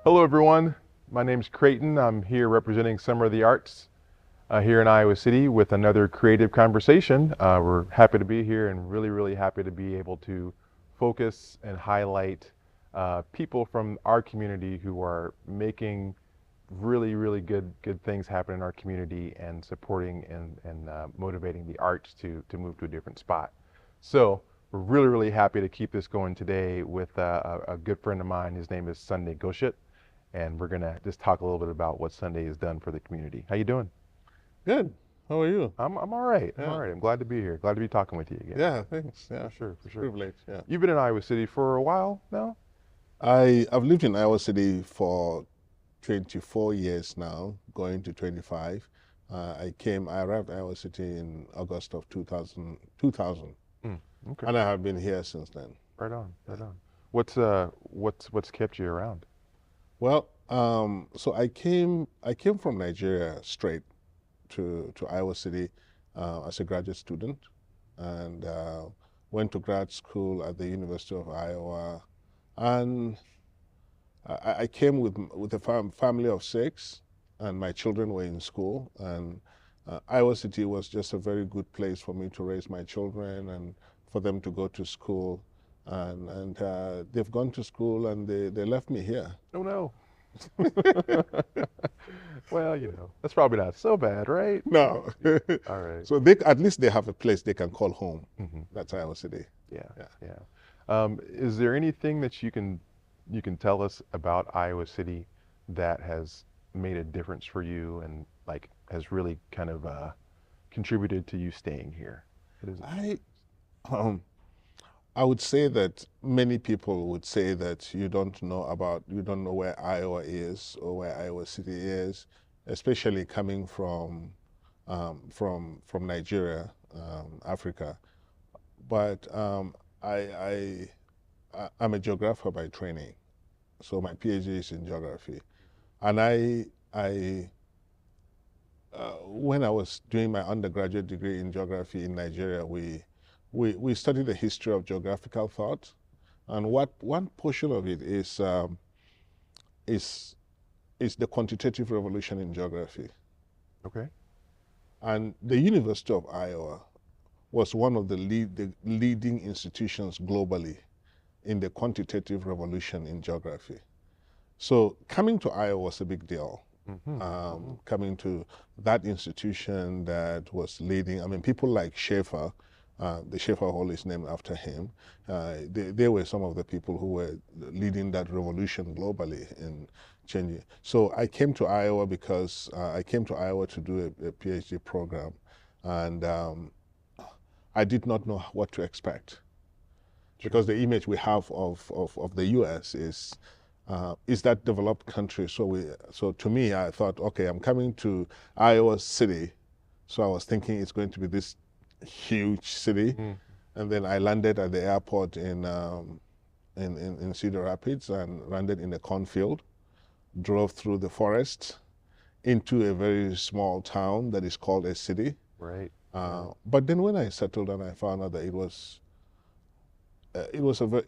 Hello everyone, my name's Creighton. I'm here representing Summer of the Arts here in Iowa City with another creative conversation. We're happy to be here and really happy to be able to focus and highlight people from our community who are making really good things happen in our community and supporting and motivating the arts to move to a different spot. So we're really happy to keep this going today with a good friend of mine. His name is Sunday Goshit, and we're gonna just talk a little bit about what Sunday has done for the community. How you doing? Good. How are you? I'm all right. I'm all Yeah. right. I'm glad to be here. Glad to be talking with you again. Yeah, thanks. For Yeah. sure, for sure. Privilege. Yeah. You've been in Iowa City for a while now? I've lived in Iowa City for 24 years now, going to 25. I arrived in Iowa City in August of 2000, Mm, okay. and I have been here since then. Right on, right Yeah. on. What's kept you around? Well, so I came from Nigeria straight to Iowa City as a graduate student, and went to grad school at the University of Iowa, and I came with a family of six, and my children were in school, and Iowa City was just a very good place for me to raise my children and for them to go to school, and they've gone to school and they left me here. Oh no. Well, that's probably not so bad, right? No. All right. So they at least they have a place they can call home. Hmm. That's Iowa City. Yeah, Yeah. yeah. Is there anything that you can tell us about Iowa City that has made a difference for you and like has really kind of contributed to you staying here? What is it? Um, I would say that many people would say that you don't know where Iowa is or where Iowa City is, especially coming from Nigeria, Africa. But I'm a geographer by training, so my PhD is in geography, and I when I was doing my undergraduate degree in geography in Nigeria, we studied the history of geographical thought, and what one portion of it is is the quantitative revolution in geography. Okay. And the University of Iowa was one of the leading institutions globally in the quantitative revolution in geography. So coming to Iowa was a big deal. Coming to that institution that was leading, I mean, people like Schaefer, the Schaefer Hall is named after him. They were some of the people who were leading that revolution globally in changing. So I came to Iowa because I came to Iowa to do a PhD program, and I did not know what to expect, because the image we have of the U.S. Is that developed country. So to me, I thought, okay, I'm coming to Iowa City, so I was thinking it's going to be this huge city, and then I landed at the airport in Cedar Rapids and landed in a cornfield, drove through the forest into a very small town that is called a city. Right. But then when I settled and I found out that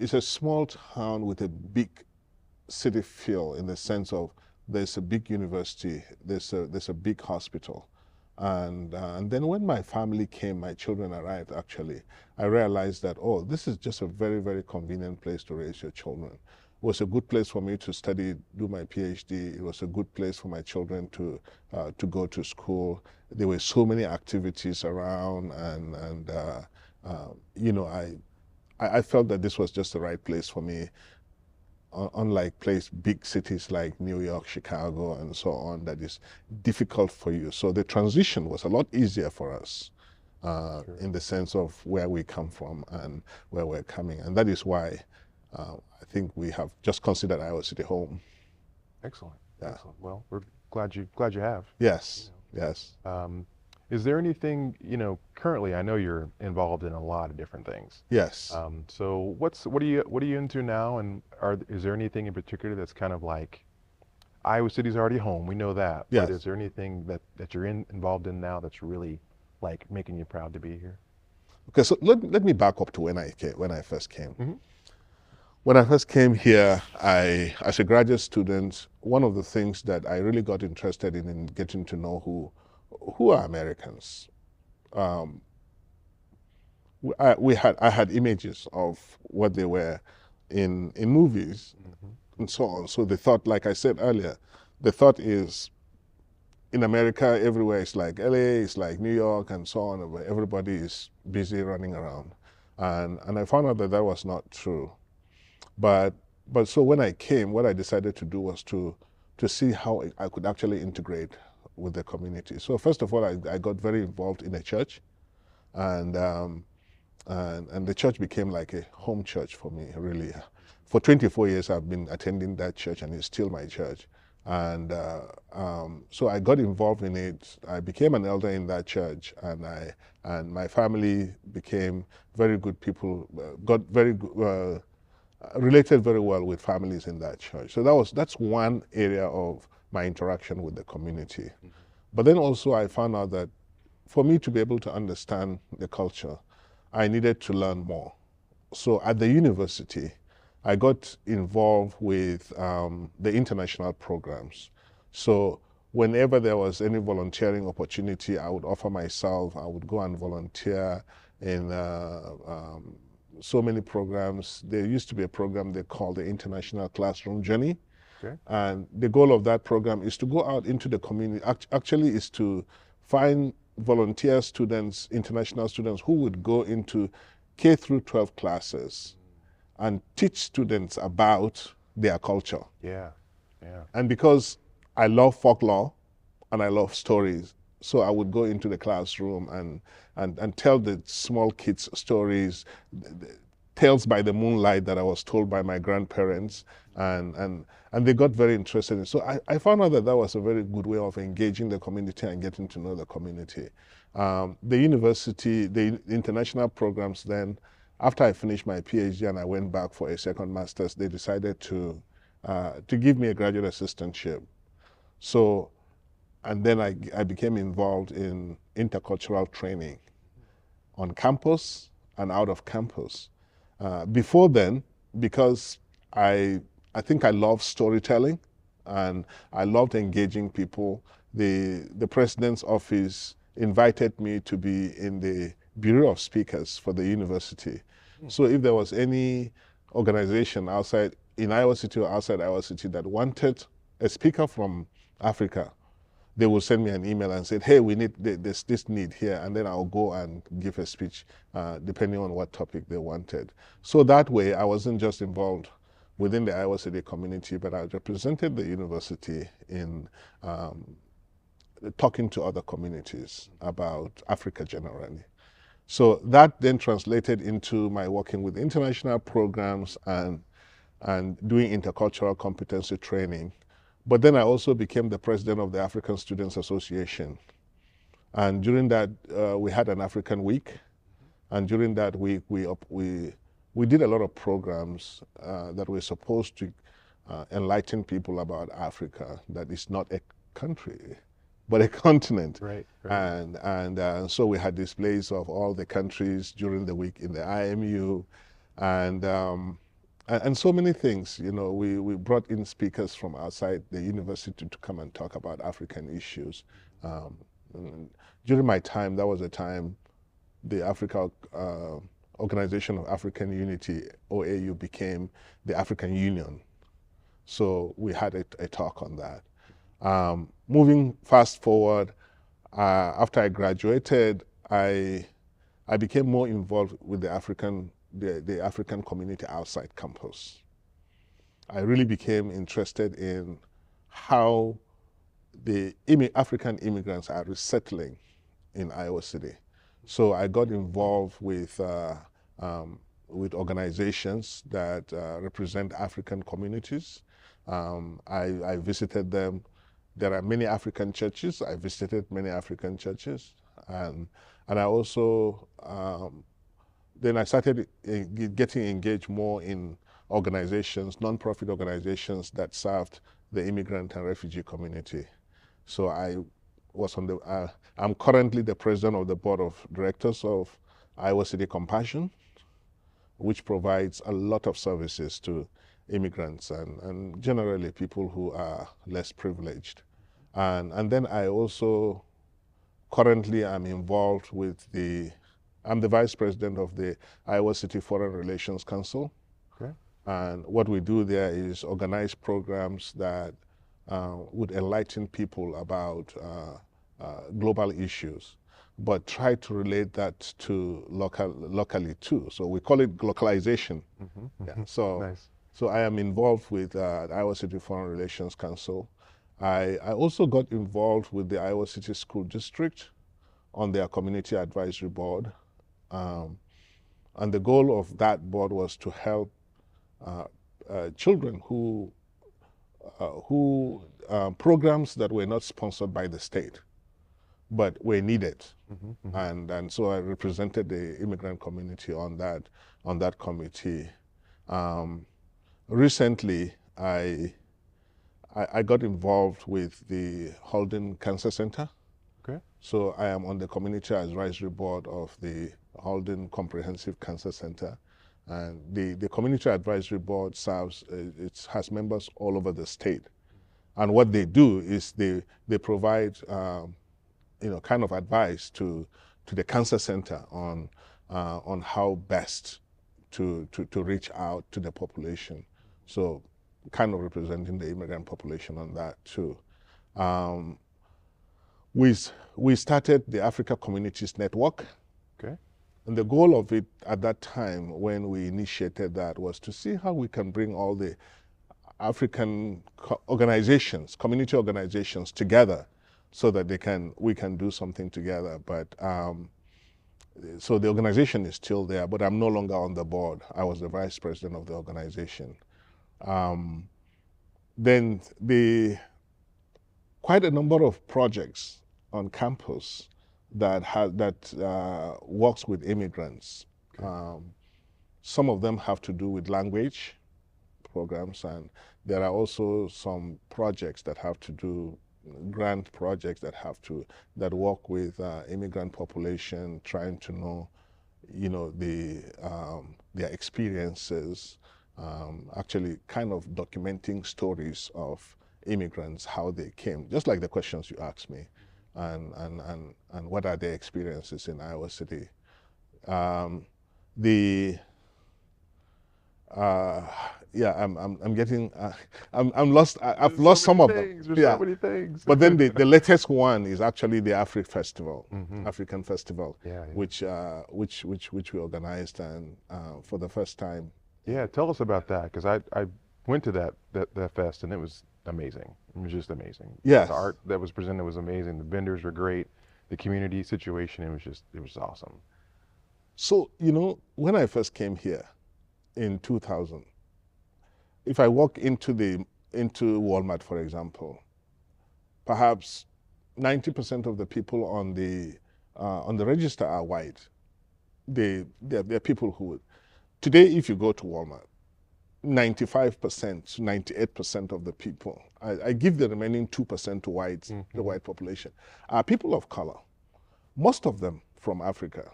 it's a small town with a big city feel, in the sense of there's a big university, there's a big hospital, and then when my family came, my children arrived. Actually, I realized that, oh, this is just a very convenient place to raise your children. It was a good place for me to study, do my PhD. It was a good place for my children to go to school. There were so many activities around, and I felt that this was just the right place for me. Unlike big cities like New York, Chicago, and so on, that is difficult for you. So the transition was a lot easier for us, Sure. in the sense of where we come from and where we're coming. And that is why I think we have just considered Iowa City home. Excellent. Yeah. Excellent. Well, we're glad you have. Yes, yes. Is there anything, currently I know you're involved in a lot of different things. Yes. So what are you into now, and is there anything in particular that's kind of like Iowa City's already home, we know that, but Yes. is there anything that you're involved in now that's really like making you proud to be here? Okay, so let me back up to when I first came. Mm-hmm. When I first came here, as a graduate student, one of the things that I really got interested in getting to know who are Americans. Um, I had images of what they were in movies and so on. So the thought, like I said earlier, the thought is in America, everywhere it's like LA, it's like New York, and so on. Where everybody is busy running around, and I found out that that was not true. But so when I came, what I decided to do was to see how I could actually integrate with the community. So first of all, I got very involved in a church, and and the church became like a home church for me, really. For 24 years, I've been attending that church, and it's still my church. And so I got involved in it. I became an elder in that church, and my family became very good people. Got very related very well with families in that church. So that's one area of my interaction with the community. Mm-hmm. But then also I found out that for me to be able to understand the culture, I needed to learn more. So at the university, I got involved with the international programs. So whenever there was any volunteering opportunity, I would offer myself. I would go and volunteer in so many programs. There used to be a program they called the International Classroom Journey. Okay. And the goal of that program is to go out into the community, actually is to find volunteer students, international students who would go into K through 12 classes and teach students about their culture. Yeah, yeah. And because I love folklore and I love stories, so I would go into the classroom and tell the small kids stories, tales by the moonlight that I was told by my grandparents, and they got very interested in it. So I found out that that was a very good way of engaging the community and getting to know the community. The university, the international programs then, after I finished my PhD and I went back for a second master's, they decided to give me a graduate assistantship. So, and then I became involved in intercultural training on campus and out of campus. Before then, because I think I love storytelling and I loved engaging people, the president's office invited me to be in the Bureau of Speakers for the university. So if there was any organization outside, in Iowa City or outside Iowa City, that wanted a speaker from Africa, they will send me an email and say, hey, we need this need here, and then I'll go and give a speech depending on what topic they wanted. So that way, I wasn't just involved within the Iowa City community, but I represented the university in talking to other communities about Africa generally. So that then translated into my working with international programs and doing intercultural competency training. But then I also became the president of the African Students Association. And during that, we had an African week. And during that week, we did a lot of programs that were supposed to enlighten people about Africa, that is not a country, but a continent. Right, right. And so we had displays of all the countries during the week in the IMU, and so many things. You know, we brought in speakers from outside the university to come and talk about African issues. During my time, that was a time the Africa Organization of African Unity, OAU, became the African Union. So we had a talk on that. Moving fast forward, after I graduated, I became more involved with the African community outside campus. I really became interested in how the African immigrants are resettling in Iowa City. So I got involved with organizations that represent African communities. I visited them. There are many African churches. I visited many African churches. And I also, then I started getting engaged more in organizations, nonprofit organizations that served the immigrant and refugee community. So I was on the, I'm currently the president of the board of directors of Iowa City Compassion. which provides a lot of services to immigrants and generally people who are less privileged. And then I also currently am involved with I'm the vice president of the Iowa City Foreign Relations Council. Okay. And what we do there is organize programs that would enlighten people about global issues, but try to relate that to locally too. So we call it localization. Yeah. Nice. So I am involved with the Iowa City Foreign Relations Council. I also got involved with the Iowa City School District on their community advisory board. And the goal of that board was to help children who programs that were not sponsored by the state, but were needed. And so I represented the immigrant community on that committee. Recently, I got involved with the Holden Cancer Center. Okay. So I am on the community advisory board of the Holden Comprehensive Cancer Center. And the community advisory board serves, it has members all over the state. And what they do is they provide, kind of advice to the cancer center on how best to reach out to the population. So kind of representing the immigrant population on that too. We started the Africa Communities Network. Okay. And the goal of it at that time when we initiated that was to see how we can bring all the African organizations, community organizations together so that we can do something together. But so the organization is still there, but I'm no longer on the board. I was the vice president of the organization. Then quite a number of projects on campus that works with immigrants. Okay. Some of them have to do with language programs, and there are also some projects that have to do grant projects that work with immigrant population, trying to know, their experiences, actually kind of documenting stories of immigrants, how they came, just like the questions you asked me, and what are their experiences in Iowa City. I'm getting, I'm lost. I've lost some of them. There's so many things. But then the latest one is actually the Festival, African Festival, which we organized and for the first time. Yeah, tell us about that, because I went to that fest and it was amazing. It was just amazing. Yes. The art that was presented was amazing. The vendors were great. The community situation, it was awesome. So, when I first came here in 2000, if I walk into Walmart, for example, perhaps 90% of the people on the register are white. They're people who today, if you go to Walmart, 95% to 98% of the people, I give the remaining 2% to whites, the white population, are people of color, most of them from Africa.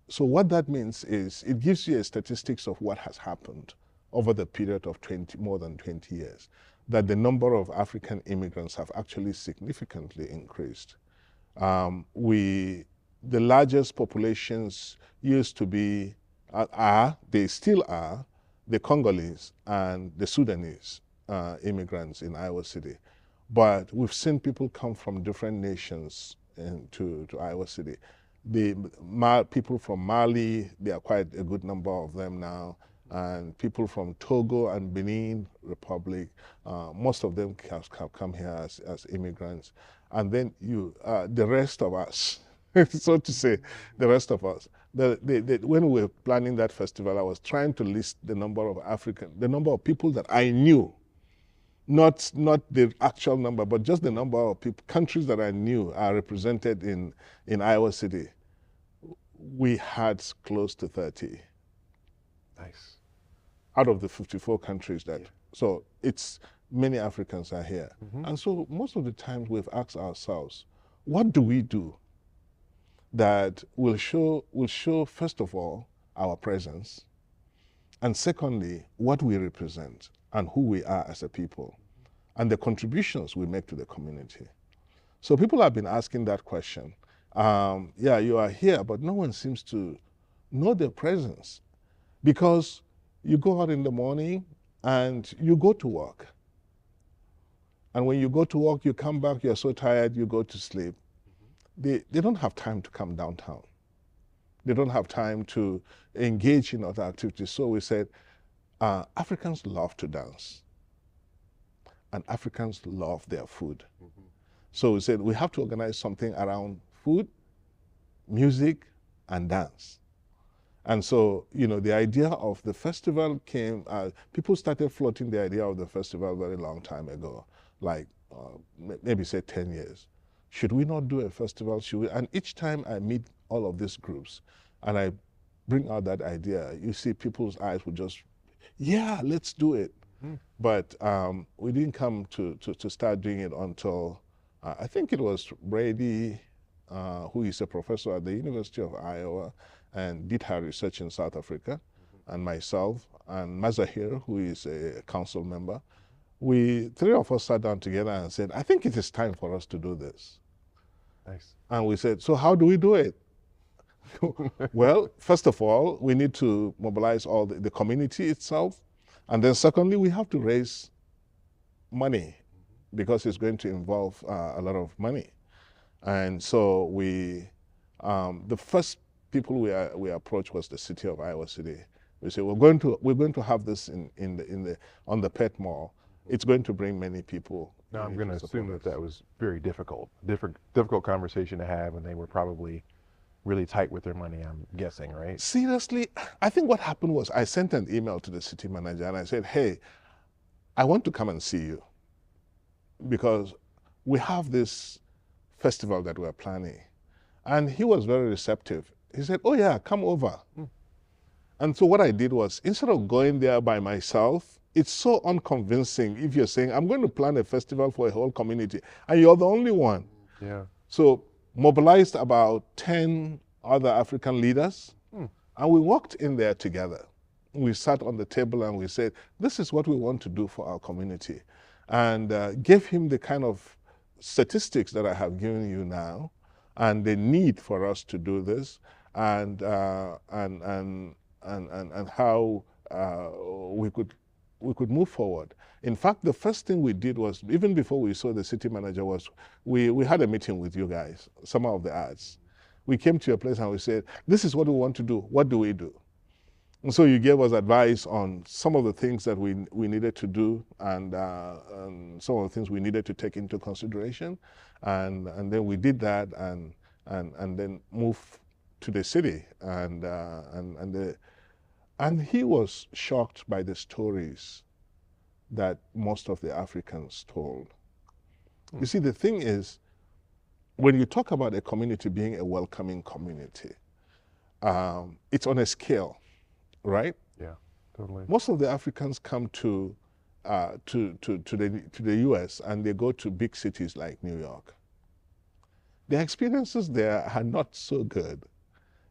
So what that means is it gives you a statistics of what has happened over the period of more than 20 years, that the number of African immigrants have actually significantly increased. The largest populations used to be, they still are, the Congolese and the Sudanese immigrants in Iowa City. But we've seen people come from different nations to Iowa City. The people from Mali, there are quite a good number of them now, and people from Togo and Benin Republic, most of them have come here as immigrants. And then the rest of us, so to say, the rest of us. When we were planning that festival, I was trying to list the number of people that I knew, not the actual number, but just the number of people, countries that I knew are represented in Iowa City. We had close to 30. Nice. Out of the 54 countries so it's many Africans are here. And so most of the times we've asked ourselves, what do we do that will show first of all, our presence, and secondly, what we represent and who we are as a people, and the contributions we make to the community. So people have been asking that question. Yeah, you are here, but no one seems to know their presence, because you go out in the morning and you go to work. And when you go to work, you come back, you're so tired, you go to sleep. They don't have time to come downtown. They don't have time to engage in other activities. So we said, Africans love to dance, and Africans love their food. So we said we have to organize something around food, music, and dance. And so, you know, the idea of the festival came, people started floating the idea of the festival a very long time ago, like maybe say 10 years. Should we not do a festival? Should we? And each time I meet all of these groups and I bring out that idea, you see people's eyes would just, yeah, let's do it. But we didn't come to start doing it until, I think it was Brady, who is a professor at the University of Iowa and did her research in South Africa, and myself, and Mazahir, who is a council member. We, three of us sat down together and said, I think it is time for us to do this. Nice. And we said, so how do we do it? Well, first of all, we need to mobilize all the community itself. And then secondly, we have to raise money, because it's going to involve a lot of money. And so we, the first people we approached was the city of Iowa City. We said, we're going to have this on the Pet Mall. It's going to bring many people. Now I'm going to assume that was very difficult conversation to have, and they were probably really tight with their money, I'm guessing, right? Seriously, I think what happened was I sent an email to the city manager and I said, hey, I want to come and see you, because we have this festival that we're planning. And he was very receptive. He said, oh yeah, come over. And so what I did was, instead of going there by myself, it's so unconvincing if you're saying, I'm going to plan a festival for a whole community, and you're the only one. Yeah. So mobilized about 10 other African leaders, and we walked in there together. We sat on the table and we said, this is what we want to do for our community. And gave him the kind of statistics that I have given you now, and the need for us to do this, and how we could move forward. In fact, the first thing we did was, even before we saw the city manager, was we had a meeting with you guys, some of the arts. We came to your place and we said, this is what we want to do. What do we do? And so you gave us advice on some of the things that we needed to do, and some of the things we needed to take into consideration. And then we did that, and then moved to the city. And he was shocked by the stories that most of the Africans told. You see, the thing is, when you talk about a community being a welcoming community, it's on a scale, right? Yeah, totally. Most of the Africans come to the U.S. and they go to big cities like New York. Their experiences there are not so good.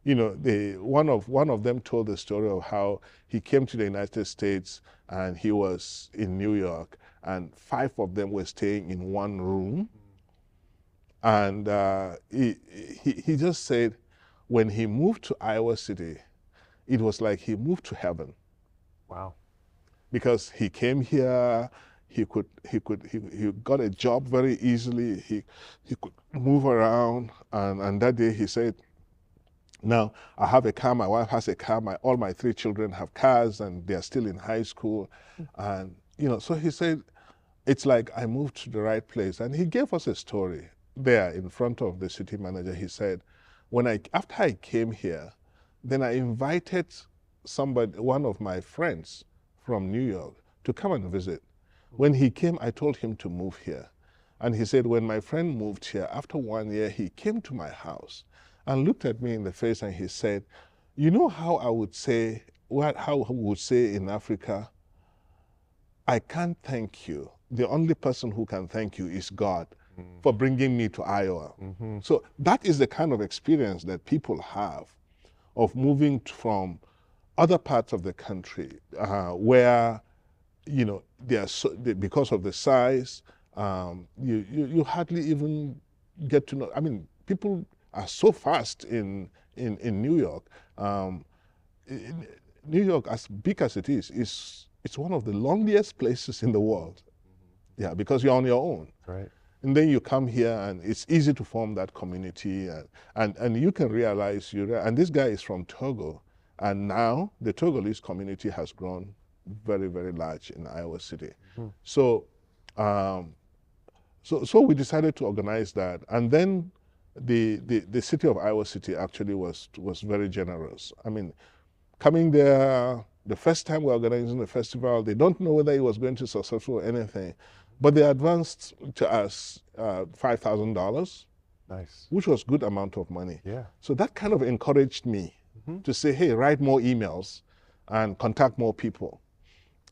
You know, one of them told the story of how he came to the United States and he was in New York, and 5 of them were staying in one room. And he just said, when he moved to Iowa City, it was like he moved to heaven. Wow. Because he came here, he got a job very easily, he could move around, and that day he said, now I have a car, my wife has a car, all my 3 children have cars, and they're still in high school. And, you know, so he said, it's like I moved to the right place. And he gave us a story there in front of the city manager. He said, after I came here, then I invited one of my friends from New York to come and visit. When he came, I told him to move here. And he said, when my friend moved here, after 1 year, he came to my house and looked at me in the face and he said, you know how I would say, how we would say in Africa, I can't thank you. The only person who can thank you is God for bringing me to Iowa. So that is the kind of experience that people have of moving from other parts of the country where, you know, because of the size, you hardly even get to know. I mean, people are so fast in New York. In New York, as big as it is, it's one of the loneliest places in the world. Yeah, because you're on your own. Right. And then you come here and it's easy to form that community and you can realize and this guy is from Togo, and now the Togolese community has grown very, very large in Iowa City. Mm-hmm. So, so we decided to organize that, and then the city of Iowa City actually was very generous. I mean, coming there, the first time we're organizing the festival, they don't know whether it was going to be successful or anything, but they advanced to us $5,000. Nice. Which was good amount of money. Yeah. So that kind of encouraged me to say, hey, write more emails and contact more people.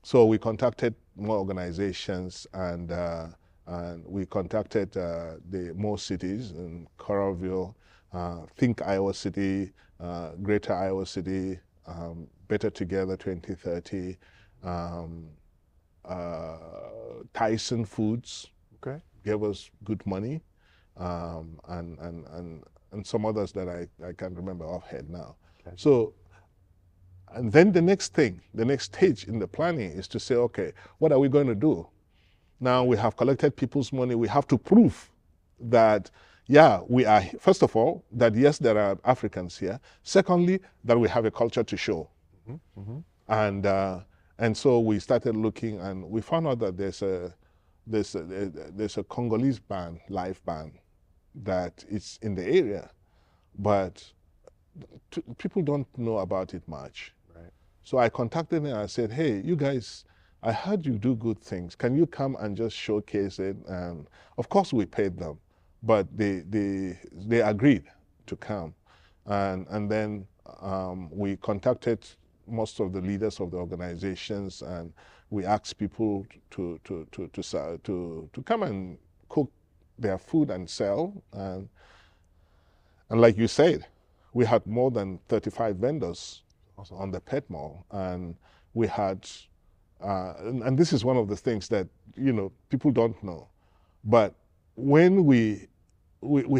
So we contacted more organizations and we contacted the more cities in Coralville, Think Iowa City, Greater Iowa City, Better Together 2030, Tyson Foods gave us good money, and some others that I can't remember offhand now. Okay. So, and then the next stage in the planning is to say, okay, what are we going to do? Now we have collected people's money. We have to prove that, yeah, we are, first of all, that yes, there are Africans here. Secondly, that we have a culture to show. Mm-hmm. And so we started looking, and we found out that there's a Congolese band, live band, that is in the area, but people don't know about it much. Right. So I contacted them and I said, hey, you guys, I heard you do good things. Can you come and just showcase it? And of course we paid them, but they agreed to come. And then we contacted most of the leaders of the organizations, and we asked people to come and cook their food and sell. And like you said, we had more than 35 vendors on the pet mall, and we had, and this is one of the things that, you know, people don't know, but when we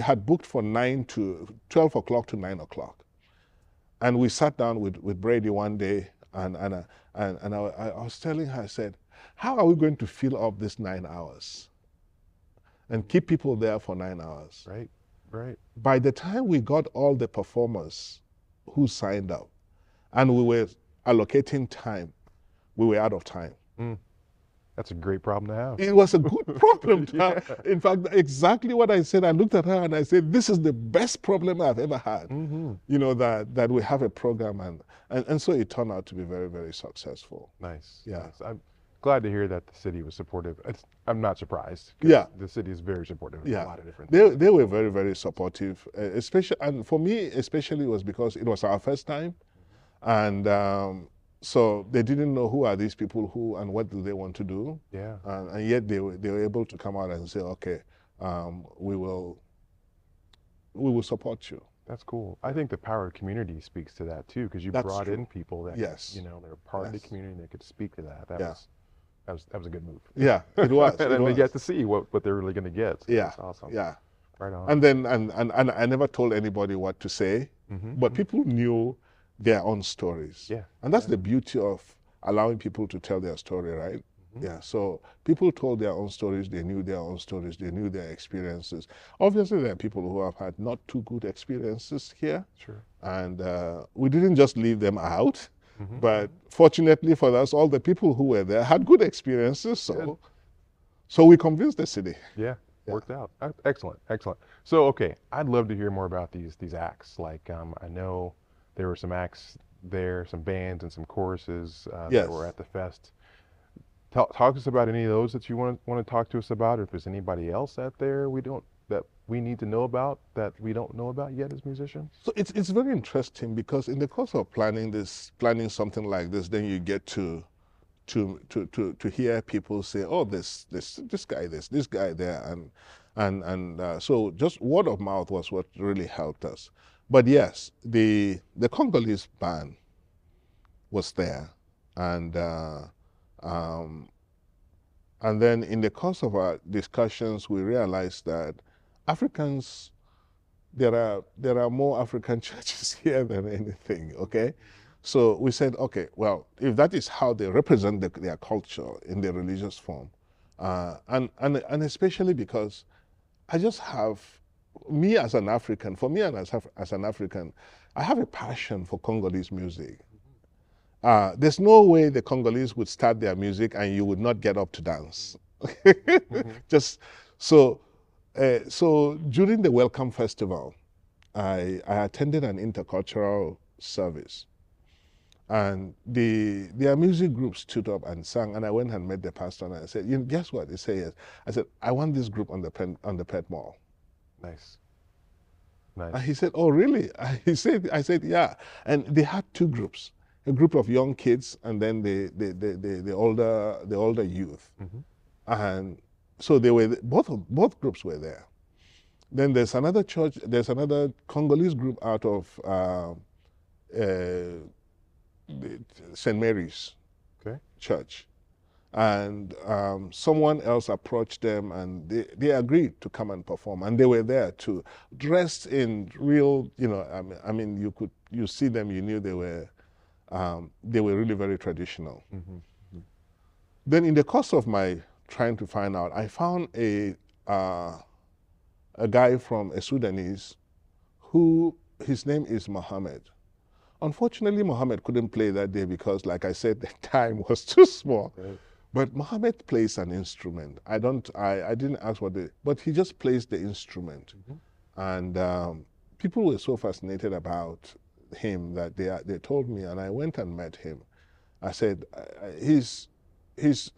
had booked for 12 o'clock to 9 o'clock, and we sat down with Brady one day, and I was telling her, I said, how are we going to fill up this 9 hours and keep people there for 9 hours? Right, right. By the time we got all the performers who signed up and we were allocating time, we were out of time. Mm. That's a great problem to have. It was a good problem to Yeah. have. In fact, exactly what I said, I looked at her and I said, this is the best problem I've ever had. Mm-hmm. You know, that we have a program, and so it turned out to be very, very successful. Nice. Yeah. Nice. I'm glad to hear that the city was supportive. I'm not surprised. Yeah. The city is very supportive of a lot of different things. They were very, very supportive, especially, and for me especially, was because it was our first time. Mm-hmm. And so they didn't know who are these people, who and what do they want to do. Yeah. And yet they were able to come out and say, okay, we will support you. That's cool. I think the power of community speaks to that too, because you brought in people that, you know, they're part of the community and they could speak to that. That was a good move. Yeah, it was. And they get to see what they're really going to get. So that's awesome. Yeah. Right on. And then and I never told anybody what to say, but people knew their own stories. Yeah. And that's the beauty of allowing people to tell their story, right? Mm-hmm. Yeah. So people told their own stories, they knew their own stories, they knew their experiences. Obviously, there are people who have had not too good experiences here. Sure. And we didn't just leave them out, but fortunately for us, all the people who were there had good experiences. So we convinced the city. Yeah. Worked out. Excellent. Excellent. So, okay, I'd love to hear more about these acts. Like, I know there were some acts there, some bands and some choruses that were at the fest. Talk to us about any of those that you want to talk to us about, or if there's anybody else out there that we need to know about that we don't know about yet as musicians. So it's very interesting, because in the course of planning something like this, then you get to hear people say, oh, this guy this guy there, and so just word of mouth was what really helped us. But yes, the Congolese band was there, and um, and then in the course of our discussions, we realized that Africans, there are more African churches here than anything, okay? So we said, okay, well, if that is how they represent their culture in their religious form, and especially because I just have, me as an African, for me and as an African, I have a passion for Congolese music. There's no way the Congolese would start their music and you would not get up to dance. Just so, so during the Welcome Festival, I attended an intercultural service, and their music group stood up and sang, and I went and met the pastor, and I said, you know, guess what? He said, yes. I said, I want this group on the Pet Mall. Nice. And Nice. he said, oh, really? I said, yeah. And they had two groups, a group of young kids and then the older youth. And so they were, both groups were there. Then there's another church, there's another Congolese group out of St. Mary's Okay. Church. And someone else approached them, and they agreed to come and perform, and they were there too, dressed in real, you know, I mean, you see them, you knew they were really very traditional. Then in the course of my trying to find out, I found a guy from a Sudanese who, his name is Mohammed. Unfortunately, Mohammed couldn't play that day because, like I said, the time was too small. Right. But Mohammed plays an instrument. I didn't ask but he just plays the instrument. And people were so fascinated about him that they told me, and I went and met him. I said, he's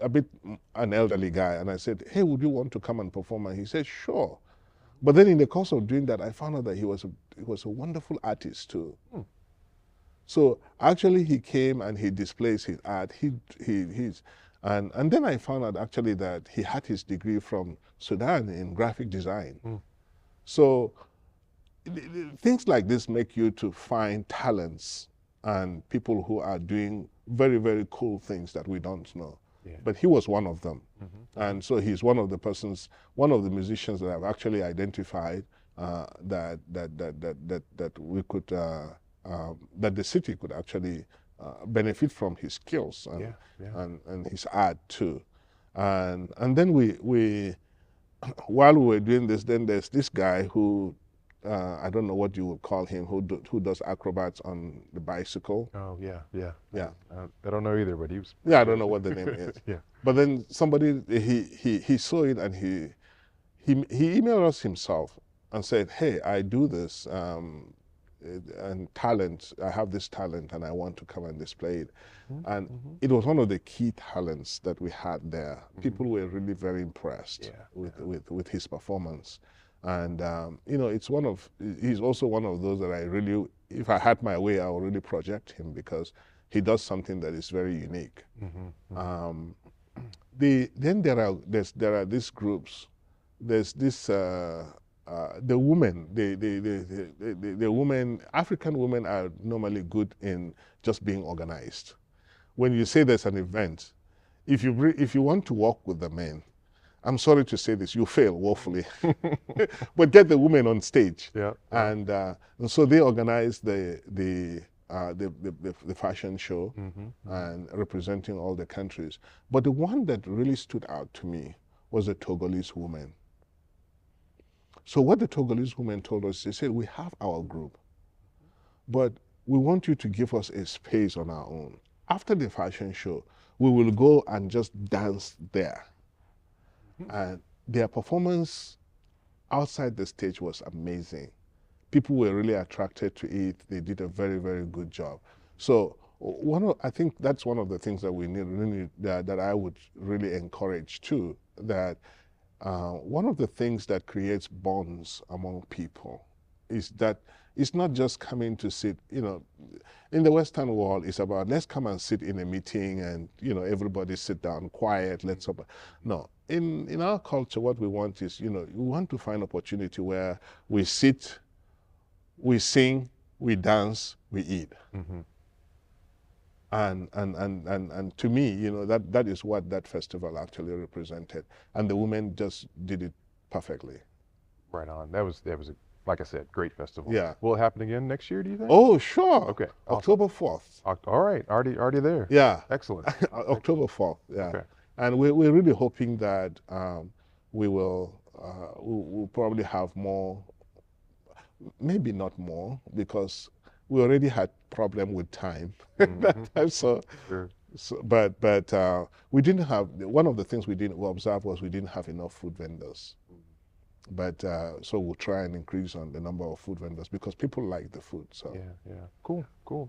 a bit an elderly guy, and I said, hey, would you want to come and perform? And he said, sure. But then in the course of doing that, I found out that he was a wonderful artist too. So actually he came and he displays his art. And then I found out actually that he had his degree from Sudan in graphic design. So things like this make you to find talents and people who are doing very, very cool things that we don't know. Yeah. But he was one of them. And so he's one of the musicians that I've actually identified that we could, that the city could actually benefit from his skills and his art too. And then we while we were doing this, then there's this guy who, I don't know what you would call him, who does acrobats on the bicycle. Oh, yeah. I don't know either, but he was... Yeah, I don't know what the name is. Yeah. But then somebody, he saw it, and he emailed us himself and said, hey, I do this, and talent, I have this talent and I want to come and display it. And it was one of the key talents that we had there. People were really very impressed with his performance. And you know, he's also one of those that I really, if I had my way, I would really project him because he does something that is very unique. Then there are these groups. There's this the women, the women, African women are normally good in just being organized. When you say there's an event, if you want to work with the men, I'm sorry to say this, you fail woefully. But get the women on stage. Yeah. And so they organize the fashion show and representing all the countries. But the one that really stood out to me was the Togolese woman. So what the Togolese women told us, they said, we have our group, but we want you to give us a space on our own. After the fashion show, we will go and just dance there. And their performance outside the stage was amazing. People were really attracted to it. They did a very, very good job. So I think that's one of the things that we need, that I would really encourage too, that one of the things that creates bonds among people is that it's not just coming to sit, you know, in the Western world, it's about let's come and sit in a meeting and, you know, everybody sit down quiet, let's up. No, in our culture, what we want is, you know, we want to find opportunity where we sit, we sing, we dance, we eat. And to me, that is what that festival actually represented. And the women just did it perfectly. Right on. That was like I said, great festival. Yeah. Will it happen again next year, do you think? Oh, sure. Okay. Awesome. October 4th. All right. Already there. Yeah. Excellent. October 4th. Yeah. Okay. And we're really hoping that we'll probably have more, maybe not more, because we already had problem with time that time. So, Sure. but we didn't have, one of the things we observed was we didn't have enough food vendors. But so we'll try and increase on the number of food vendors because people like the food. So Yeah. Cool.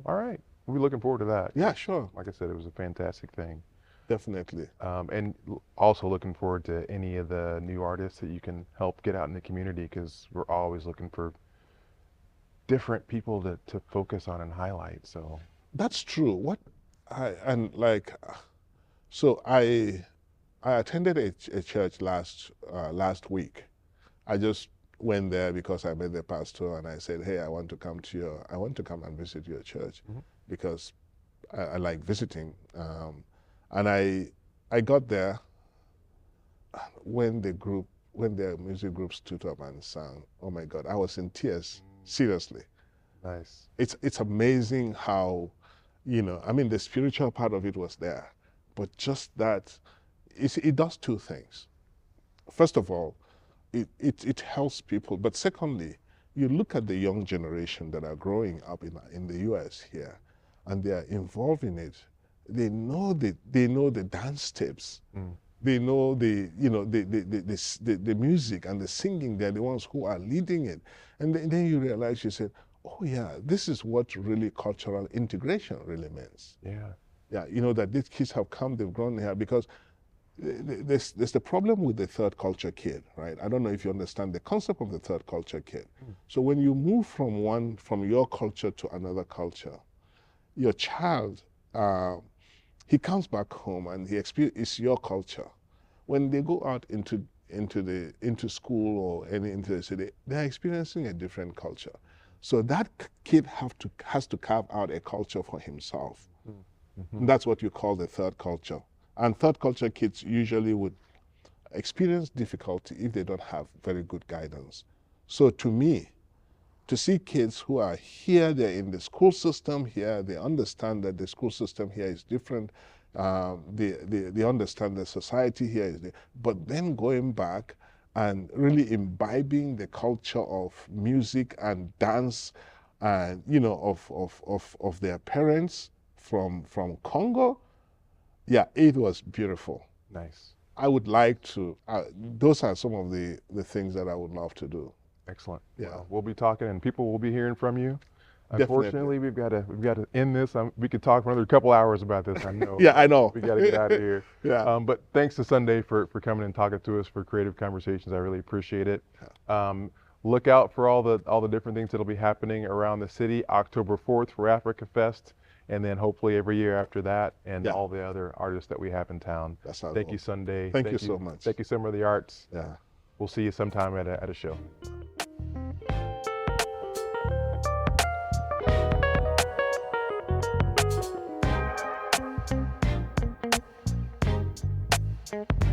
All right. We'll be looking forward to that. yeah, sure, Like I said, it was a fantastic thing. definitely. And also looking forward to any of the new artists that you can help get out in the community, because we're always looking for different people to focus on and highlight. So That's true. So I attended a church last week. I just went there because I met the pastor and I said, hey, I want to come and visit your church because I like visiting. And I got there when the music group stood up and sang. Oh my God, I was in tears, seriously. nice. It's amazing how, the spiritual part of it was there, but just that, it does two things. First of all, it helps people, but secondly, you look at the young generation that are growing up in the U.S. here, and they are involved in it. They know the dance steps. They know the music and the singing. They're the ones who are leading it, and then you realize, you said, oh yeah, this is what really cultural integration really means. Yeah. That these kids have come, they've grown here, because there's the problem with the third culture kid, right? I don't know if you understand the concept of the third culture kid. So when you move from your culture to another culture, your child, he comes back home and it's your culture. When they go out into school or into the city, they're experiencing a different culture. So that kid has to carve out a culture for himself. And that's what you call the third culture. And third culture kids usually would experience difficulty if they don't have very good guidance. So to me, to see kids who are here, they're in the school system here, they understand that the school system here is different, they understand the society here is there, but then going back and really imbibing the culture of music and dance and, of their parents from Congo, yeah, it was beautiful. Nice. I would like to, those are some of the things that I would love to do. Excellent. Yeah. Well, we'll be talking and people will be hearing from you. Definitely. Unfortunately, we've got to end this. We could talk for another couple hours about this, I know. Yeah, I know. We got to get out of here. Yeah. But thanks to Sunday for coming and talking to us for Creative Conversations. I really appreciate it. Look out for all the different things that'll be happening around the city. October 4th for Africa Fest, and then hopefully every year after that, and all the other artists that we have in town. Thank you, Sunday. Thank you so much. Thank you, Summer of the Arts. Yeah. We'll see you sometime at a show. Thank you.